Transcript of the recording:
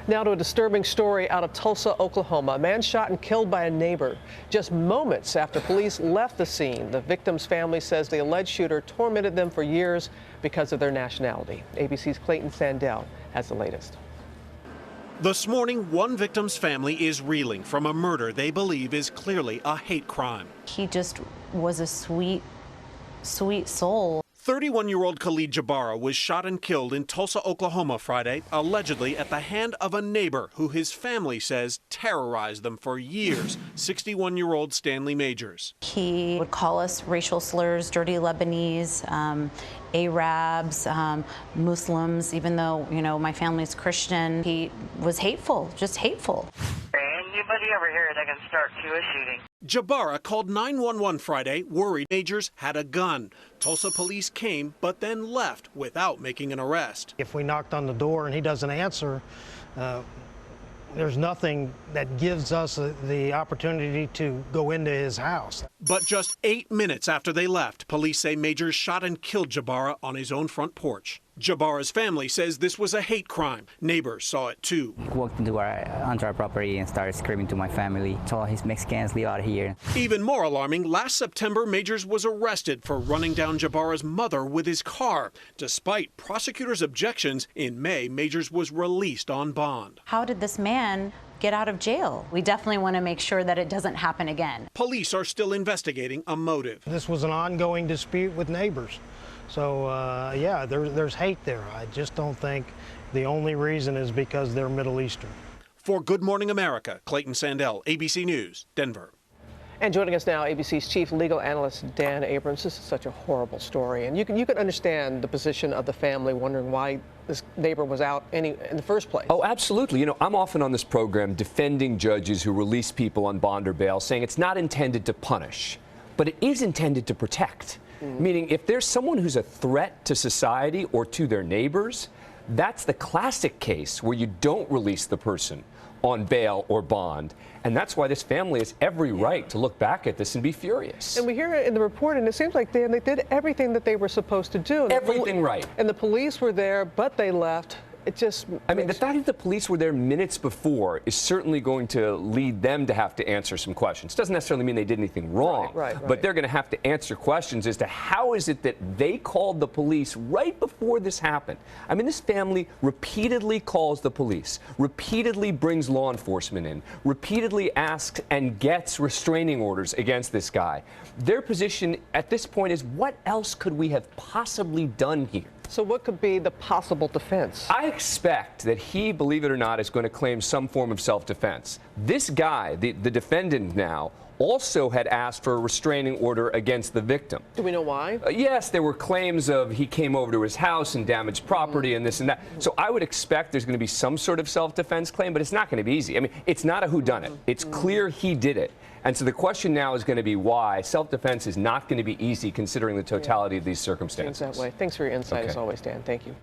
Now to a disturbing story out of Tulsa, Oklahoma. A man shot and killed by a neighbor just moments after police left the scene. The victim's family says the alleged shooter tormented them for years because of their nationality. ABC's Clayton Sandell has the latest. This morning, one victim's family is reeling from a murder they believe is clearly a hate crime. He just was a sweet, sweet soul. 31-year-old Khalid Jabara was shot and killed in Tulsa, Oklahoma Friday, allegedly at the hand of a neighbor who his family says terrorized them for years, 61-year-old Stanley Majors. He would call us racial slurs, dirty Lebanese, Arabs, Muslims, even though, you know, my family's Christian. He was hateful, just hateful. Anybody over here that can start to a shooting. Jabara called 911 Friday, worried Majors had a gun. Tulsa police came, but then left without making an arrest. If we knocked on the door and he doesn't answer, there's nothing that gives us the opportunity to go into his house. But just 8 minutes after they left, police say Majors shot and killed Jabara on his own front porch. Jabara's family says this was a hate crime. Neighbors saw it too. He walked onto our property and started screaming to my family, told his Mexicans, leave out of here. Even more alarming, last September, Majors was arrested for running down Jabara's mother with his car. Despite prosecutors' objections, in May, Majors was released on bond. How did this man get out of jail? We definitely want to make sure that it doesn't happen again. Police are still investigating a motive. This was an ongoing dispute with neighbors. So, yeah, there's hate there. I just don't think the only reason is because they're Middle Eastern. For Good Morning America, Clayton Sandell, ABC News, Denver. And joining us now, ABC's chief legal analyst, Dan Abrams. This is such a horrible story. And you can understand the position of the family wondering why this neighbor was out in the first place. Oh, absolutely. You know, I'm often on this program defending judges who release people on bond or bail, saying it's not intended to punish, but it is intended to protect. Meaning, if there's someone who's a threat to society or to their neighbors, that's the classic case where you don't release the person on bail or bond. And that's why this family has every right to look back at this and be furious. And we hear it in the report, and it seems like, Dan, they did everything that they were supposed to do. Everything right. And the police were there, but they left. It just I mean, the fact that the police were there minutes before is certainly going to lead them to have to answer some questions. Doesn't necessarily mean they did anything wrong, right. But they're going to have to answer questions as to how is it that they called the police right before this happened. I mean, this family repeatedly calls the police, repeatedly brings law enforcement in, repeatedly asks and gets restraining orders against this guy. Their position at this point is, what else could we have possibly done here? So what could be the possible defense? I expect that he, believe it or not, is going to claim some form of self-defense. This guy, the defendant now, also had asked for a restraining order against the victim. Do we know why? Yes, there were claims of he came over to his house and damaged property and this and that. So I would expect there's going to be some sort of self-defense claim, but it's not going to be easy. I mean, it's not a whodunit. It's clear he did it. And so the question now is going to be why. Self-defense is not going to be easy considering the totality of these circumstances. Seems that way. Thanks for your insight as always, Dan. Thank you.